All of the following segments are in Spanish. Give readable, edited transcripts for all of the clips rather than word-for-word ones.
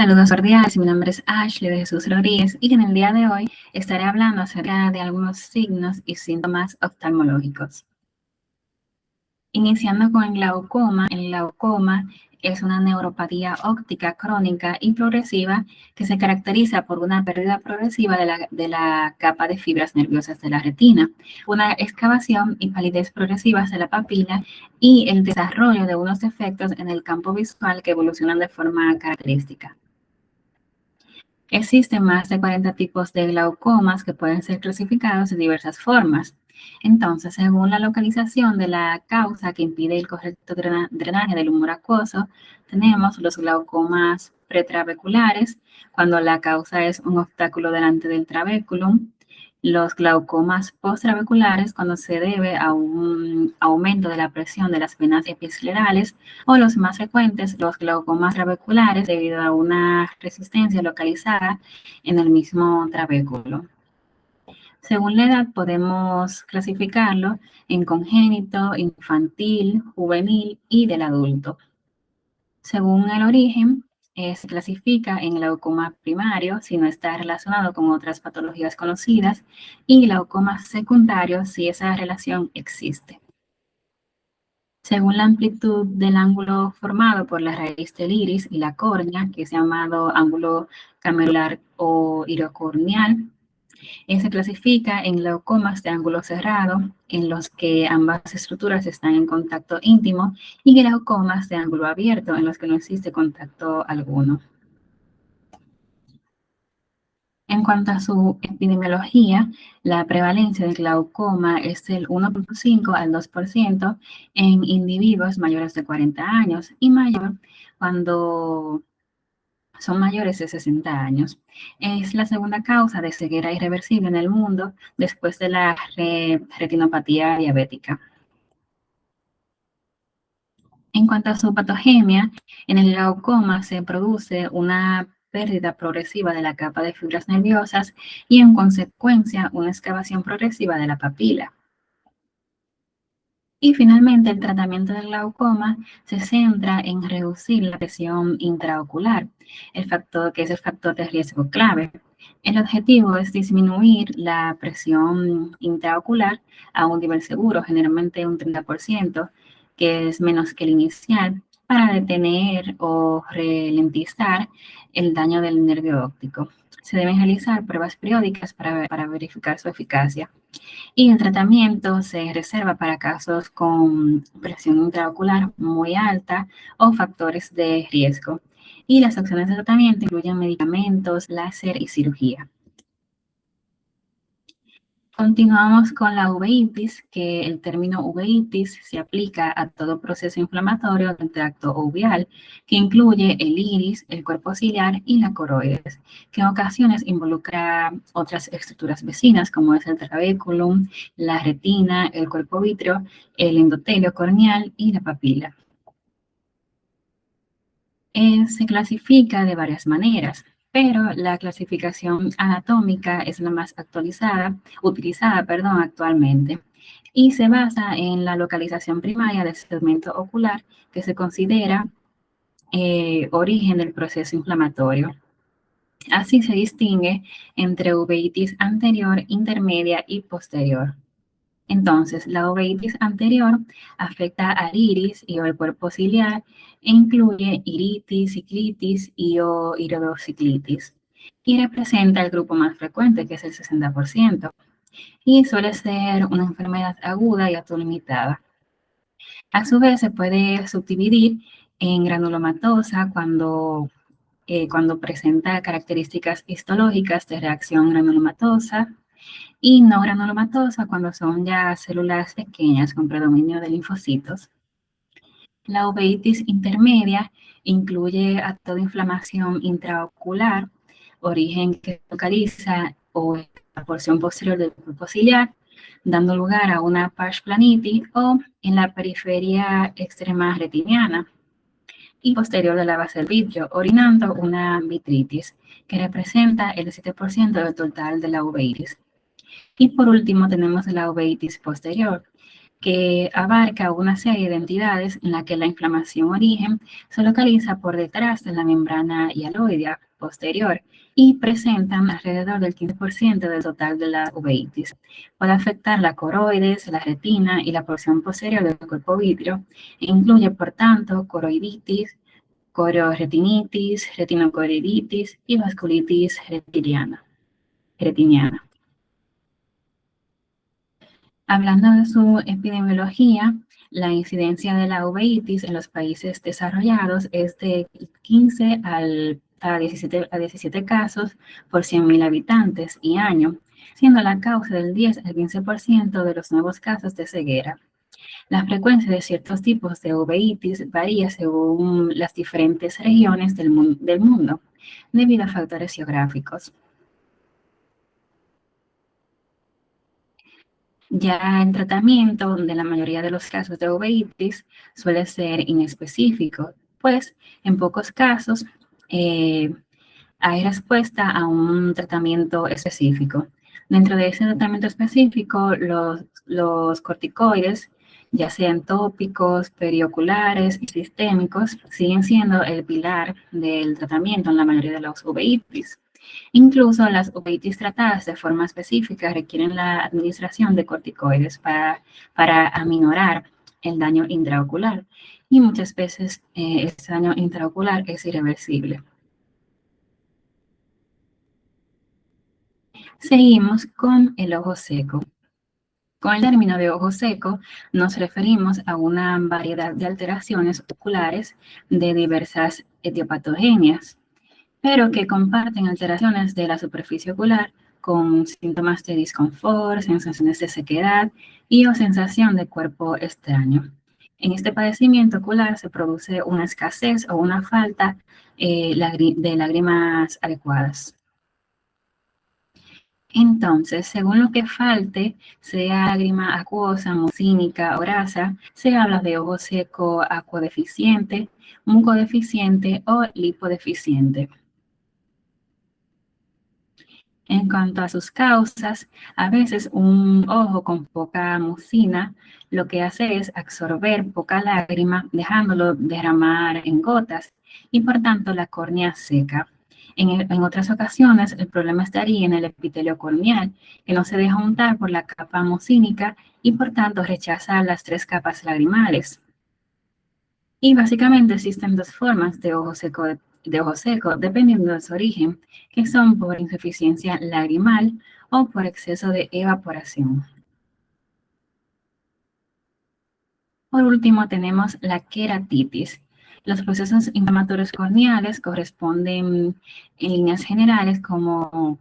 Saludos cordiales, mi nombre es Ashley de Jesús Rodríguez y en el día de hoy estaré hablando acerca de algunos signos y síntomas oftalmológicos. Iniciando con el glaucoma es una neuropatía óptica crónica y progresiva que se caracteriza por una pérdida progresiva de la capa de fibras nerviosas de la retina, una excavación y palidez progresivas de la papila y el desarrollo de unos defectos en el campo visual que evolucionan de forma característica. Existen más de 40 tipos de glaucomas que pueden ser clasificados de diversas formas. Entonces, según la localización de la causa que impide el correcto drenaje del humor acuoso, tenemos los glaucomas pretrabeculares, cuando la causa es un obstáculo delante del trabéculum, los glaucomas postrabeculares, cuando se debe a un aumento de la presión de las venas episclerales, o los más frecuentes, los glaucomas trabeculares, debido a una resistencia localizada en el mismo trabéculo. Según la edad, podemos clasificarlo en congénito, infantil, juvenil y del adulto. Según el origen, se clasifica en glaucoma primario si no está relacionado con otras patologías conocidas y glaucoma secundario si esa relación existe. Según la amplitud del ángulo formado por la raíz del iris y la córnea, que es llamado ángulo camerular o iricorneal, se clasifica en glaucomas de ángulo cerrado, en los que ambas estructuras están en contacto íntimo, y glaucomas de ángulo abierto, en los que no existe contacto alguno. En cuanto a su epidemiología, la prevalencia del glaucoma es del 1.5 al 2% en individuos mayores de 40 años y mayor cuando son mayores de 60 años. Es la segunda causa de ceguera irreversible en el mundo después de la retinopatía diabética. En cuanto a su patogenia, en el glaucoma se produce una pérdida progresiva de la capa de fibras nerviosas y en consecuencia una excavación progresiva de la papila. Y finalmente, el tratamiento del glaucoma se centra en reducir la presión intraocular, que es el factor de riesgo clave. El objetivo es disminuir la presión intraocular a un nivel seguro, generalmente un 30%, que es menos que el inicial, para detener o ralentizar el daño del nervio óptico. Se deben realizar pruebas periódicas para verificar su eficacia. Y el tratamiento se reserva para casos con presión intraocular muy alta o factores de riesgo. Y las opciones de tratamiento incluyen medicamentos, láser y cirugía. Continuamos con la uveitis, que el término uveitis se aplica a todo proceso inflamatorio del tracto uveal, que incluye el iris, el cuerpo ciliar y la coroides, que en ocasiones involucra otras estructuras vecinas, como es el trabéculum, la retina, el cuerpo vítreo, el endotelio corneal y la papila. Se clasifica de varias maneras, pero la clasificación anatómica es la más utilizada actualmente, y se basa en la localización primaria del segmento ocular, que se considera origen del proceso inflamatorio. Así se distingue entre uveitis anterior, intermedia y posterior. Entonces, la uveitis anterior afecta al iris y al cuerpo ciliar e incluye iritis, ciclitis y o iridociclitis. Y representa el grupo más frecuente, que es el 60%. Y suele ser una enfermedad aguda y autolimitada. A su vez, se puede subdividir en granulomatosa cuando presenta características histológicas de reacción granulomatosa, y no granulomatosa cuando son ya células pequeñas con predominio de linfocitos. La uveitis intermedia incluye a toda inflamación intraocular, origen que se localiza o en la porción posterior del cuerpo ciliar, dando lugar a una pars-planitis o en la periferia extrema retiniana y posterior de la base del vitrio, orinando una vitritis, que representa el 7% del total de la uveitis. Y por último tenemos la uveitis posterior, que abarca una serie de entidades en la que la inflamación origen se localiza por detrás de la membrana hialoidea posterior y presentan alrededor del 15% del total de la uveitis. Puede afectar la coroides, la retina y la porción posterior del cuerpo vítreo e incluye, por tanto, coroiditis, cororetinitis, retinocoroiditis y vasculitis retiniana. Hablando de su epidemiología, la incidencia de la uveitis en los países desarrollados es de 15 a 17 casos por 100.000 habitantes y año, siendo la causa del 10 al 15% de los nuevos casos de ceguera. La frecuencia de ciertos tipos de uveitis varía según las diferentes regiones del mundo, debido a factores geográficos. Ya el tratamiento de la mayoría de los casos de uveitis suele ser inespecífico, pues en pocos casos hay respuesta a un tratamiento específico. Dentro de ese tratamiento específico, los corticoides, ya sean tópicos, perioculares y sistémicos, siguen siendo el pilar del tratamiento en la mayoría de los uveitis. Incluso las uveitis tratadas de forma específica requieren la administración de corticoides para aminorar el daño intraocular y muchas veces este daño intraocular es irreversible. Seguimos con el ojo seco. Con el término de ojo seco nos referimos a una variedad de alteraciones oculares de diversas etiopatogenias, pero que comparten alteraciones de la superficie ocular con síntomas de disconfort, sensaciones de sequedad y o sensación de cuerpo extraño. En este padecimiento ocular se produce una escasez o una falta de lágrimas adecuadas. Entonces, según lo que falte, sea lágrima acuosa, mucínica o grasa, se habla de ojo seco acuodeficiente, mucodeficiente o lipodeficiente. En cuanto a sus causas, a veces un ojo con poca mucina lo que hace es absorber poca lágrima, dejándolo derramar en gotas y por tanto la córnea seca. En otras ocasiones, el problema estaría en el epitelio corneal, que no se deja untar por la capa mucínica y por tanto rechaza las 3 capas lagrimales. Y básicamente existen 2 formas de ojo seco, dependiendo de su origen, que son por insuficiencia lagrimal o por exceso de evaporación. Por último, tenemos la queratitis. Los procesos inflamatorios corneales corresponden en líneas generales como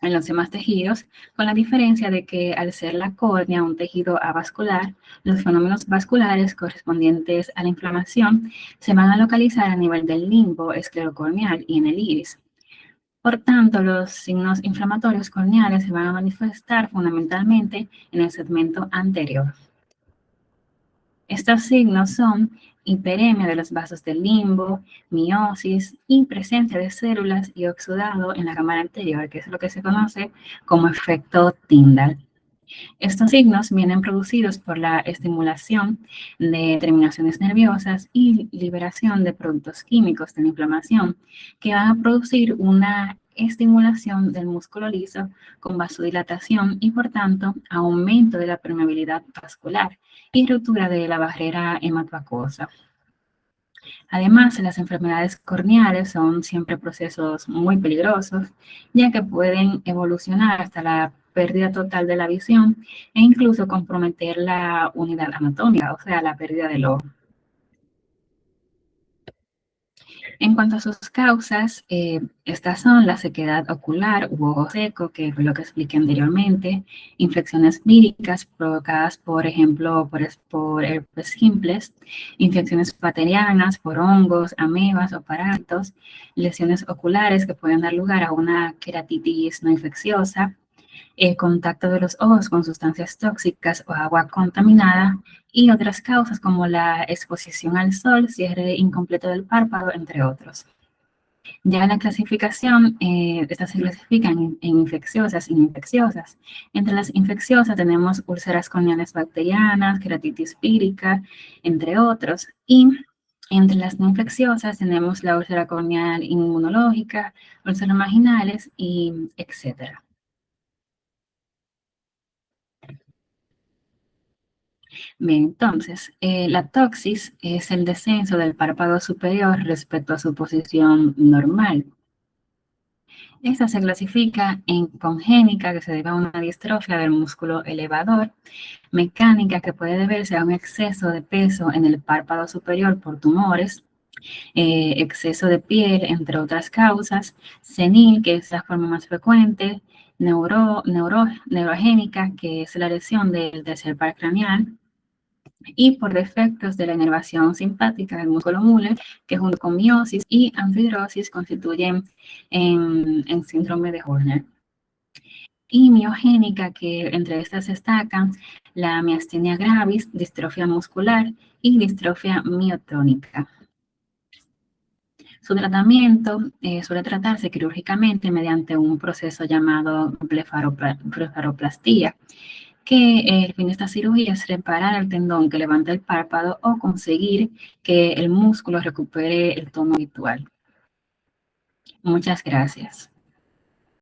en los demás tejidos, con la diferencia de que al ser la córnea un tejido avascular, los fenómenos vasculares correspondientes a la inflamación se van a localizar a nivel del limbo esclerocorneal y en el iris. Por tanto, los signos inflamatorios corneales se van a manifestar fundamentalmente en el segmento anterior. Estos signos son hiperemia de los vasos del limbo, miosis y presencia de células y oxidado en la cámara anterior, que es lo que se conoce como efecto Tyndall. Estos signos vienen producidos por la estimulación de terminaciones nerviosas y liberación de productos químicos de la inflamación que van a producir una estimulación del músculo liso con vasodilatación y por tanto aumento de la permeabilidad vascular y ruptura de la barrera hematoacuosa. Además, las enfermedades corneales son siempre procesos muy peligrosos, ya que pueden evolucionar hasta la pérdida total de la visión e incluso comprometer la unidad anatómica, o sea, la pérdida del ojo. En cuanto a sus causas, estas son la sequedad ocular u ojo seco, que fue lo que expliqué anteriormente, infecciones víricas provocadas, por ejemplo, por herpes simples, infecciones bacterianas por hongos, amebas o parásitos, lesiones oculares que pueden dar lugar a una queratitis no infecciosa, el contacto de los ojos con sustancias tóxicas o agua contaminada y otras causas como la exposición al sol, cierre incompleto del párpado, entre otros. Ya la clasificación, estas se clasifican en infecciosas y no infecciosas. Entre las infecciosas tenemos úlceras corneales bacterianas, queratitis pírica, entre otros. Y entre las no infecciosas tenemos la úlcera corneal inmunológica, úlceras marginales y etcétera. Bien, entonces, la toxis es el descenso del párpado superior respecto a su posición normal. Esta se clasifica en congénica, que se debe a una distrofia del músculo elevador, mecánica, que puede deberse a un exceso de peso en el párpado superior por tumores, exceso de piel, entre otras causas, senil, que es la forma más frecuente, neurogénica, que es la lesión del tercer par craneal, y por defectos de la inervación simpática del músculo Müller, que junto con miosis y anfidrosis constituyen en síndrome de Horner. Y miogénica, que entre estas destacan la miastenia gravis, distrofia muscular y distrofia miotónica. Su tratamiento suele tratarse quirúrgicamente mediante un proceso llamado blefaroplastía, que el fin de esta cirugía es reparar el tendón que levanta el párpado o conseguir que el músculo recupere el tono habitual. Muchas gracias.